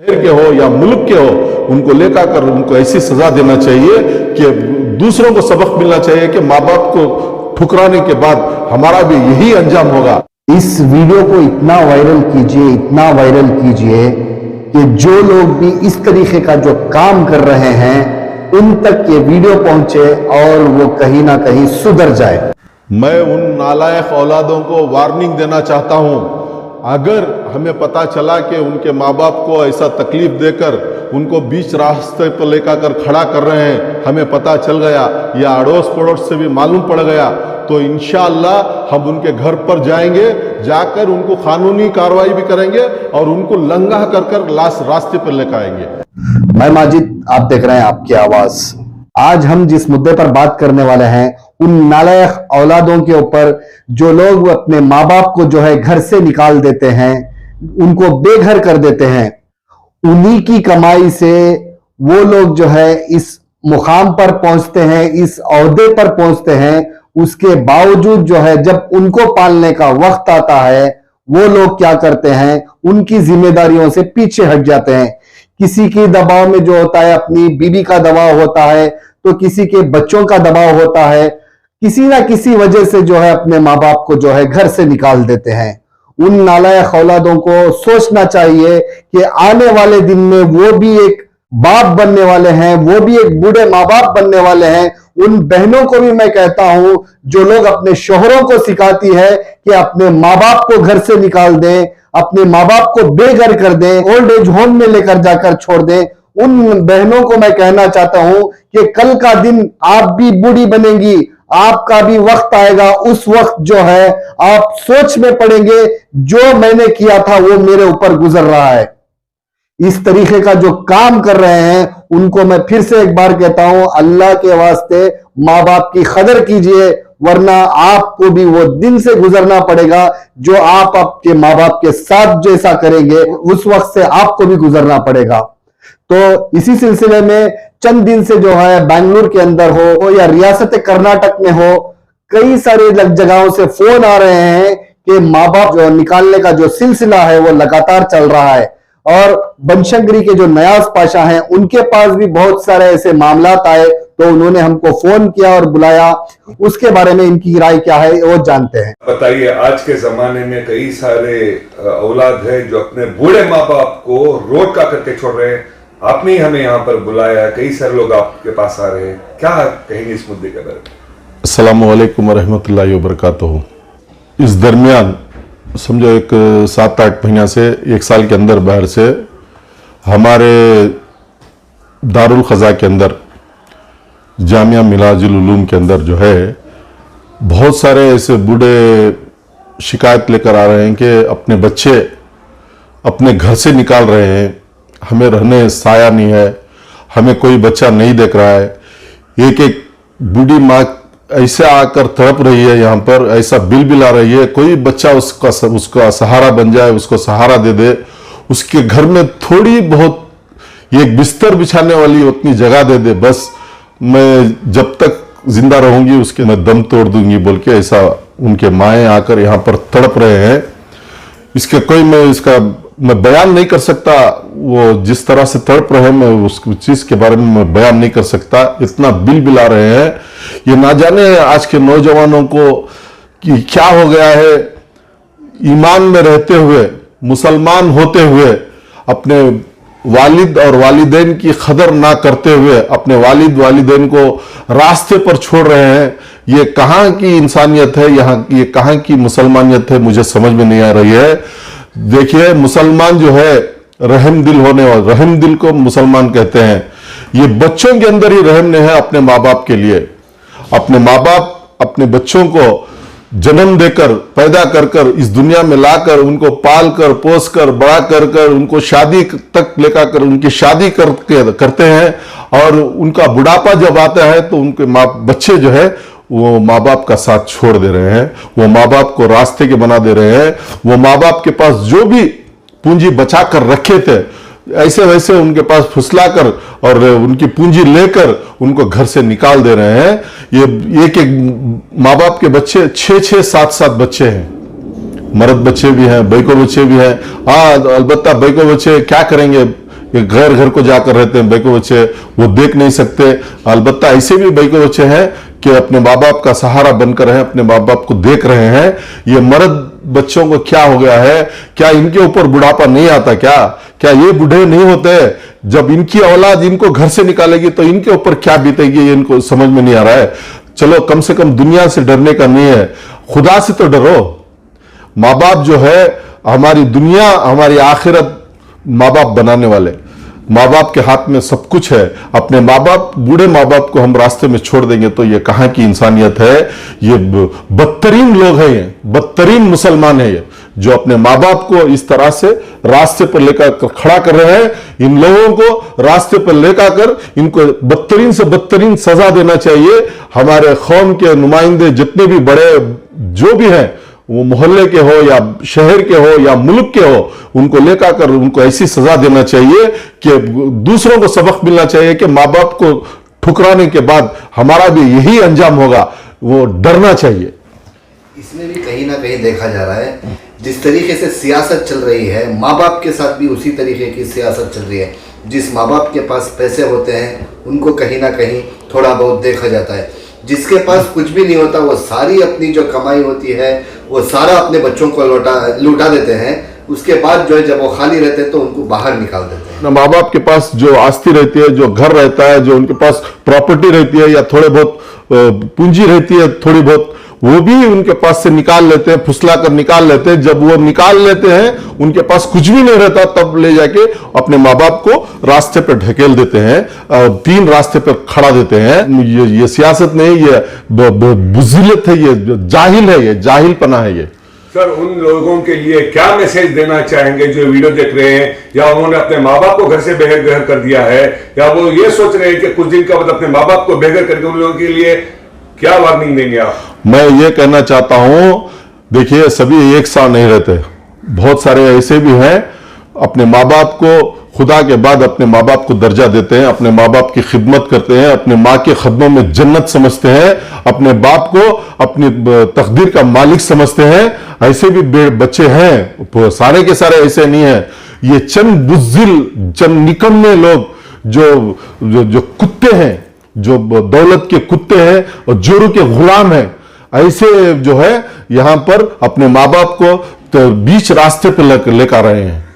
शहर के हो या मुल्क के हो, उनको लेकर कर उनको ऐसी सजा देना चाहिए कि दूसरों को सबक मिलना चाहिए कि माँ बाप को ठुकराने के बाद हमारा भी यही अंजाम होगा। इस वीडियो को इतना वायरल कीजिए कि जो लोग भी इस तरीके का जो काम कर रहे हैं उन तक ये वीडियो पहुंचे और वो कहीं ना कहीं सुधर जाए। मैं उन नालायक औलादों को वार्निंग देना चाहता हूं, अगर हमें पता चला कि उनके माँ बाप को ऐसा तकलीफ देकर उनको बीच रास्ते पर लेकर कर खड़ा कर रहे हैं, हमें पता चल गया या अड़ोस पड़ोस से भी मालूम पड़ गया, तो इंशाअल्लाह हम उनके घर पर जाएंगे, जाकर उनको कानूनी कार्रवाई भी करेंगे और उनको लंगा कर कर रास्ते पर लेकर आएंगे। मैं माजिद, आप देख रहे हैं आपकी आवाज। आज हम जिस मुद्दे पर बात करने वाले हैं उन नालायक औलादों के ऊपर जो लोग अपने माँ बाप को जो है घर से निकाल देते हैं, उनको बेघर कर देते हैं। उन्हीं की कमाई से वो लोग जो है इस मुकाम पर पहुंचते हैं, इस ओहदे पर पहुंचते हैं। उसके बावजूद जो है जब उनको पालने का वक्त आता है वो लोग क्या करते हैं, उनकी जिम्मेदारियों से पीछे हट जाते हैं। किसी के दबाव में जो होता है, अपनी बीवी का दबाव होता है, तो किसी के बच्चों का दबाव होता है, किसी ना किसी वजह से जो है अपने माँ बाप को जो है घर से निकाल देते हैं। उन नालायक औलादों को सोचना चाहिए कि आने वाले दिन में वो भी एक बाप बनने वाले हैं, वो भी एक बूढ़े माँ बाप बनने वाले हैं। उन बहनों को भी मैं कहता हूं जो लोग अपने शोहरों को सिखाती है कि अपने माँ बाप को घर से निकाल दें, अपने माँ बाप को बेघर कर दें, ओल्ड एज होम में लेकर जाकर छोड़ दें, उन बहनों को मैं कहना चाहता हूं कि कल का दिन आप भी बूढ़ी बनेंगी, आपका भी वक्त आएगा। उस वक्त जो है आप सोच में पड़ेंगे, जो मैंने किया था वो मेरे ऊपर गुजर रहा है। इस तरीके का जो काम कर रहे हैं उनको मैं फिर से एक बार कहता हूं, अल्लाह के वास्ते माँ बाप की कदर कीजिए, वरना आपको भी वो दिन से गुजरना पड़ेगा जो आप आपके माँ बाप के साथ जैसा करेंगे उस वक्त से आपको भी गुजरना पड़ेगा। तो इसी सिलसिले में चंद दिन से जो है बेंगलुरु के अंदर हो या रियासत कर्नाटक में हो, कई सारे जगहों से फोन आ रहे हैं कि माँ बाप जो निकालने का जो सिलसिला है वो लगातार चल रहा है। और बनशंकरी के जो नयाज पाशा हैं उनके पास भी बहुत सारे ऐसे मामलात आए, तो उन्होंने हमको फोन किया और बुलाया। उसके बारे में इनकी राय क्या है वो जानते हैं। बताइए, आज के जमाने में कई सारे औलाद है जो अपने बूढ़े माँ बाप को रोड का करके छोड़ रहे हैं। आपने हमें यहाँ पर बुलाया, कई सारे लोग आपके पास आ रहे हैं, क्या कहेंगे इस मुद्दे के बारे में? अस्सलाम वालेकुम रहमतुल्लाहि व बरकातहू। इस दरमियान समझो एक 7-8 महीना से 1 साल के अंदर बाहर से हमारे दारुल ख़ज़ा के अंदर जामिया मिलाजुल उलूम के अंदर जो है बहुत सारे ऐसे बूढ़े शिकायत लेकर आ रहे हैं कि अपने बच्चे अपने घर से निकाल रहे हैं, हमें रहने साया नहीं है, हमें कोई बच्चा नहीं देख रहा है। एक बूढ़ी माँ ऐसे आकर तड़प रही है, यहाँ पर ऐसा बिल आ रही है, कोई बच्चा उसका सहारा बन जाए, उसको सहारा दे दे, उसके घर में थोड़ी बहुत एक बिस्तर बिछाने वाली उतनी जगह दे दे, बस मैं जब तक जिंदा रहूंगी उसके मैं दम तोड़ दूंगी बोल के ऐसा उनके माएँ आकर यहाँ पर तड़प रहे हैं। इसके कोई मैं बयान नहीं कर सकता, वो जिस तरह से तड़प रहे हैं मैं उस चीज के बारे में मैं बयान नहीं कर सकता। इतना बिल आ रहे हैं, ये ना जाने आज के नौजवानों को कि क्या हो गया है। ईमान में रहते हुए, मुसलमान होते हुए, अपने वालिद और वालिदैन की कदर ना करते हुए अपने वालिद वालिदैन को रास्ते पर छोड़ रहे हैं। ये कहाँ की इंसानियत है, ये कहाँ की मुसलमानियत है, मुझे समझ में नहीं आ रही है। देखिए, मुसलमान जो है रहम दिल होने वाला, रहम दिल को मुसलमान कहते हैं। ये बच्चों के अंदर ही रहम नहीं है अपने माँ बाप के लिए। अपने माँ बाप अपने बच्चों को जन्म देकर पैदा कर इस दुनिया में लाकर उनको पाल कर पोस कर बड़ा कर उनको शादी तक लेकर कर उनकी शादी करते हैं, और उनका बुढ़ापा जब आता है तो उनके बच्चे जो है वो माँ बाप का साथ छोड़ दे रहे हैं, वो माँ बाप को रास्ते के बना दे रहे हैं। वो माँ बाप के पास जो भी पूंजी बचा कर रखे थे ऐसे वैसे उनके पास फुसला कर और उनकी पूंजी लेकर उनको घर से निकाल दे रहे हैं। ये एक माँ बाप के बच्चे 6-6, 7-7 बच्चे हैं, मर्द बच्चे भी हैं, बैको बच्चे भी हैं। हाँ, अलबत्ता बैको बच्चे क्या करेंगे, ये गैर घर को जाकर रहते हैं बैको बच्चे, वो देख नहीं सकते। अलबत्ता ऐसे भी बैको बच्चे हैं कि अपने माँ बाप का सहारा बनकर हैं, अपने माँ बाप को देख रहे हैं। ये मर्द बच्चों को क्या हो गया है? क्या इनके ऊपर बुढ़ापा नहीं आता? क्या ये बूढ़े नहीं होते? जब इनकी औलाद इनको घर से निकालेगी तो इनके ऊपर क्या बीतेगी, ये इनको समझ में नहीं आ रहा है। चलो कम से कम दुनिया से डरने का नहीं है, खुदा से तो डरो। माँ बाप जो है हमारी दुनिया, हमारी आखिरत माँ बाप बनाने वाले। माँ बाप के हाथ में सब कुछ है। अपने माँ बाप, बूढ़े माँ बाप को हम रास्ते में छोड़ देंगे तो ये कहां की इंसानियत है? ये बदतरीन लोग हैं, ये बदतरीन मुसलमान है ये, जो अपने माँ बाप को इस तरह से रास्ते पर लेकर खड़ा कर रहे हैं। इन लोगों को रास्ते पर लेकर इनको बदतरीन से बदतरीन सजा देना चाहिए। हमारे कौम के नुमाइंदे जितने भी बड़े जो भी हैं, वो मोहल्ले के हो या शहर के हो या मुल्क के हो, उनको लेकर उनको ऐसी सजा देना चाहिए कि दूसरों को सबक मिलना चाहिए कि माँ बाप को ठुकराने के बाद हमारा भी यही अंजाम होगा। वो डरना चाहिए। इसमें भी कहीं ना कहीं देखा जा रहा है, जिस तरीके से सियासत चल रही है, माँ बाप के साथ भी उसी तरीके की सियासत चल रही है। जिस माँ बाप के पास पैसे होते हैं उनको कहीं ना कहीं थोड़ा बहुत देखा जाता है, जिसके पास कुछ भी नहीं होता वो सारी अपनी जो कमाई होती है वो सारा अपने बच्चों को लुटा देते हैं। उसके बाद जो है जब वो खाली रहते हैं तो उनको बाहर निकाल देते हैं। माँ बाप के पास जो आस्ती रहती है, जो घर रहता है, जो उनके पास प्रॉपर्टी रहती है या थोड़े बहुत पूंजी रहती है थोड़ी बहुत, वो भी उनके पास से निकाल लेते हैं, फुसला कर निकाल लेते हैं। जब वो निकाल लेते हैं, उनके पास कुछ भी नहीं रहता, तब ले जाके अपने माँ बाप को रास्ते पर ढकेल देते हैं, तीन रास्ते पर खड़ा देते हैं। ये सियासत नहीं, ये बुज़िलत है, ये जाहिल है, ये जाहिलपना है ये। सर, उन लोगों के लिए क्या मैसेज देना चाहेंगे जो वीडियो देख रहे हैं, या उन्होंने अपने माँ बाप को घर से बेघर कर दिया है, या वो ये सोच रहे हैं कि कुछ दिन का बाद अपने माँ बाप को बेघर करके, उन लोगों के लिए क्या वार्निंग देंगे आप? मैं ये कहना चाहता हूं, देखिए सभी एक साथ नहीं रहते। बहुत सारे ऐसे भी हैं अपने माँ बाप को खुदा के बाद अपने माँ बाप को दर्जा देते हैं, अपने माँ बाप की खिदमत करते हैं, अपने माँ के कदमों में जन्नत समझते हैं, अपने बाप को अपनी तकदीर का मालिक समझते हैं। ऐसे भी बच्चे हैं, सारे के सारे ऐसे नहीं है। ये चंद बुज़िल, चंद निकम्मे लोग जो कुत्ते हैं, जो दौलत के कुत्ते हैं और जोरू के गुलाम हैं, ऐसे जो है यहां पर अपने माँ बाप को बीच रास्ते पर लेकर आ रहे हैं।